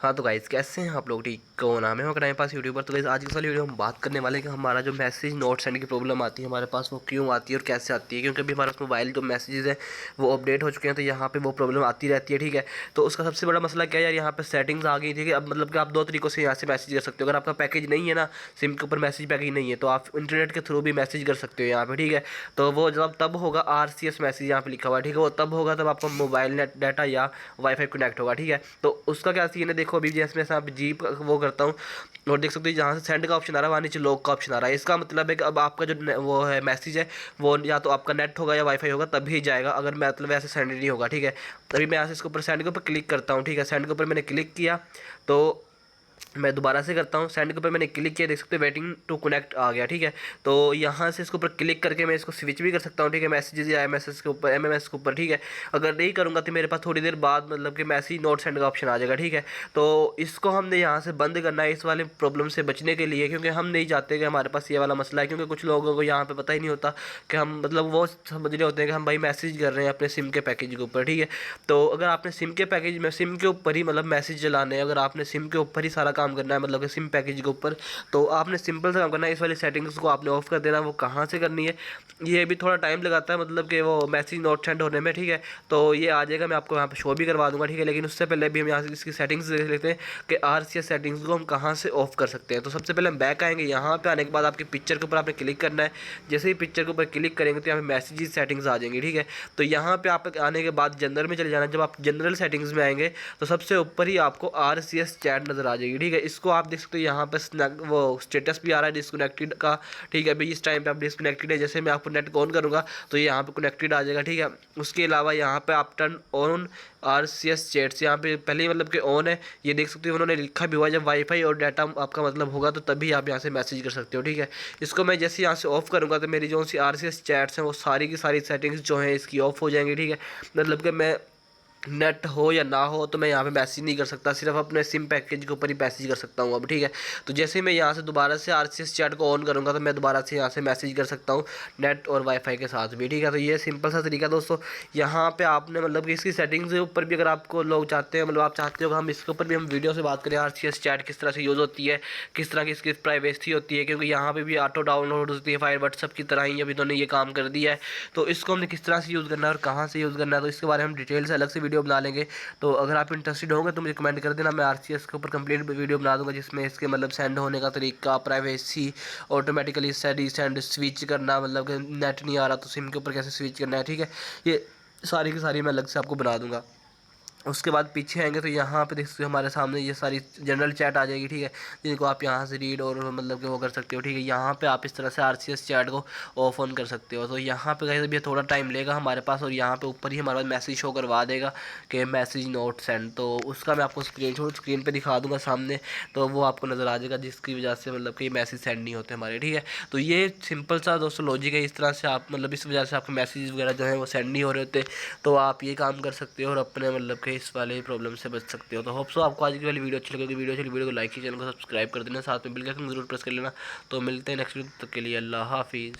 हाँ तो गाइस कैसे हैं आप लोग, ठीक कौन नाम है हमारे टाइम पास यूट्यूबर। तो गाइस आज की वाली वीडियो हम बात करने वाले हैं कि हमारा जो मैसेज नोट सेंड की प्रॉब्लम आती है हमारे पास, वो क्यों आती है और कैसे आती है। क्योंकि अभी हमारे मोबाइल जो मैसेजेस है वो अपडेट हो चुके हैं, तो यहाँ पे वो प्रॉब्लम आती रहती है। ठीक है, तो उसका सबसे बड़ा मसला क्या है यार, यहाँ पे सेटिंग्स आ गई थी कि अब मतलब कि आप दो तरीकों से यहाँ से मैसेज कर सकते हो। अगर आपका पैकेज नहीं है ना, सिम के ऊपर मैसेज पैकेज नहीं है, तो आप इंटरनेट के थ्रू भी मैसेज कर सकते हो यहाँ पे। ठीक है, तो वो जब तब होगा RCS मैसेज यहाँ पे लिखा हुआ है। ठीक है, वो तब होगा तब आपका मोबाइल नेट डाटा या वाईफाई कनेक्ट होगा। ठीक है, तो उसका क्या सीन है, देखो अभी जैसे मैं आप जीप वो करता हूँ और देख सकते हो जहाँ से सेंड का ऑप्शन आ रहा है वहाँ नीचे लॉक का ऑप्शन आ रहा है। इसका मतलब है कि अब आपका जो वो है मैसेज है वो या तो आपका नेट होगा या वाईफाई होगा तभी जाएगा, अगर मतलब ऐसे सेंड नहीं होगा। ठीक है, तभी मैं यहाँ से इसके ऊपर सेंड के ऊपर क्लिक करता हूँ। ठीक है, सेंड के ऊपर मैंने क्लिक किया तो मैं दोबारा से करता हूँ। सेंड के ऊपर मैंने क्लिक किया, देख सकते हो वेटिंग टू कनेक्ट आ गया। ठीक है, तो यहाँ से इसके ऊपर क्लिक करके मैं इसको स्विच भी कर सकता हूँ। ठीक है, मैसेजेस या MSS के ऊपर MMS के ऊपर। ठीक है, अगर नहीं करूँगा तो मेरे पास थोड़ी देर बाद मतलब कि मैसेज नोट सेंड का ऑप्शन आ जाएगा। ठीक है, तो इसको हमने यहाँ से बंद करना है इस वाले प्रॉब्लम से बचने के लिए, क्योंकि हम नहीं चाहते कि हमारे पास ये वाला मसला है। क्योंकि कुछ लोगों को यहाँ पे पता ही नहीं होता कि हम मतलब वो समझ रहे होते हैं कि हम भाई मैसेज कर रहे हैं अपने सिम के पैकेज के ऊपर। ठीक है, तो अगर आपने सिम के पैकेज में सिम के ऊपर ही मतलब मैसेज चलाने हैं, अगर आपने सिम के ऊपर ही सारा काम करना है मतलब कि सिम पैकेज के ऊपर, तो आपने सिंपल सा काम करना है, इस वाली सेटिंग्स को आपने ऑफ कर देना। वो कहाँ से करनी है, ये भी थोड़ा टाइम लगाता है मतलब कि वो मैसेज नोट सेंड होने में। ठीक है, तो ये आ जाएगा, मैं आपको यहाँ पे शो भी करवा दूंगा। ठीक है, लेकिन उससे पहले भी हम यहाँ से इसकी सेटिंग्स देख लेते हैं कि RCS सेटिंग्स को हम कहाँ से ऑफ कर सकते हैं। तो सबसे पहले हम बैक आएंगे, यहाँ पे आने के बाद आपकी पिक्चर के ऊपर आपने क्लिक करना है। जैसे ही पिक्चर के ऊपर क्लिक करेंगे तो यहाँ पे मैसेज सेटिंग्स आ जाएंगी। ठीक है, तो यहाँ पे आप आने के बाद जनरल में चले जाना। जब आप जनरल सेटिंग्स में आएंगे तो सबसे ऊपर ही आपको RCS चैट नज़र आ जाएगी। ठीक है, इसको आप देख सकते हो, यहाँ पे वो स्टेटस भी आ रहा है डिस्कनेक्टेड का। ठीक है, अभी इस टाइम पे आप डिस्कनेक्टेड है, जैसे मैं आपको नेट ऑन करूँगा तो ये यहाँ पे कनेक्टेड आ जाएगा। ठीक है, उसके अलावा यहाँ पे आप टर्न ऑन RCS चैट्स, यहाँ पे पहले ही मतलब कि ऑन है, ये देख सकते हो उन्होंने लिखा भी हुआ है। जब वाईफाई और डाटा आपका मतलब होगा तो तभी आप यहाँ से मैसेज कर सकते हो। ठीक है, इसको मैं जैसे यहाँ से ऑफ करूँगा तो मेरी जो सी RCS चैट्स हैं वो सारी की सारी सेटिंग्स जो हैं इसकी ऑफ हो जाएंगी। ठीक है, मतलब कि मैं नेट हो या ना हो तो मैं यहाँ पे मैसेज नहीं कर सकता, सिर्फ अपने सिम पैकेज के ऊपर ही मैसेज कर सकता हूँ अब। ठीक है, तो जैसे ही मैं यहाँ से दोबारा से RCS चैट को ऑन करूँगा तो मैं दोबारा से यहाँ से मैसेज कर सकता हूँ नेट और वाईफाई के साथ भी। ठीक है, तो ये सिंपल सा तरीका दोस्तों। यहाँ पे आपने मतलब कि इसकी सेटिंग्स के ऊपर भी अगर आपको लोग चाहते हैं, मतलब आप चाहते हो कि हम इसके ऊपर भी हम वीडियो से बात करें RCS चैट किस तरह से यूज़ होती है, किस तरह की इसकी प्राइवेसी होती है, क्योंकि यहाँ पर भी ऑटो डाउनलोड होती है फाइल व्हाट्सअप की तरह ही, अभी इन्होंने ये काम कर दिया है। तो इसको हमने किस तरह से यूज़ करना है और कहाँ से यूज़ करना है, तो इसके बारे में हम डिटेल से अलग से वीडियो बना लेंगे। तो अगर आप इंटरेस्टेड होंगे तो मुझे कमेंट कर देना, मैं RCS के ऊपर कंप्लीट वीडियो बना दूंगा जिसमें इसके मतलब सेंड होने का तरीका, प्राइवेसी, ऑटोमेटिकली सेंड स्विच करना, मतलब कि नेट नहीं आ रहा तो सिम के ऊपर कैसे स्विच करना है। ठीक है, ये सारी की सारी मैं अलग से आपको बना दूंगा। उसके बाद पीछे आएंगे तो यहाँ पे देख सकते हो हमारे सामने ये सारी जनरल चैट आ जाएगी। ठीक है, जिनको आप यहाँ से रीड और मतलब कि वो कर सकते हो। ठीक है, यहाँ पे आप इस तरह से RCS चैट को ऑफ ऑन कर सकते हो। तो यहाँ पे कहीं भी थोड़ा टाइम लेगा हमारे पास, और यहाँ पे ऊपर ही हमारे पास मैसेज शो करवा देगा कि मैसेज नोट सेंड। तो उसका मैं आपको स्क्रीन पे दिखा दूंगा सामने, तो वो आपको नज़र आ जाएगा, जिसकी वजह से मतलब कि मैसेज सेंड नहीं होते हमारे। ठीक है, तो ये सिंपल सा दोस्तों लॉजिक है। इस तरह से आप मतलब इस वजह से आपके मैसेज वगैरह जो है वो सेंड नहीं हो रहे होते, तो आप ये काम कर सकते हो और अपने मतलब कि इस वाले प्रॉब्लम से बच सकते हो। तो होप सो आपको आज की वाली वीडियो अच्छी लगेगी। वीडियो को लाइक कीजिए, चैनल को सब्सक्राइब कर देना, साथ में बिल का जरूर प्रेस कर लेना। तो मिलते हैं नेक्स्ट वीडियो, तक के लिए अल्लाह हाफिज़।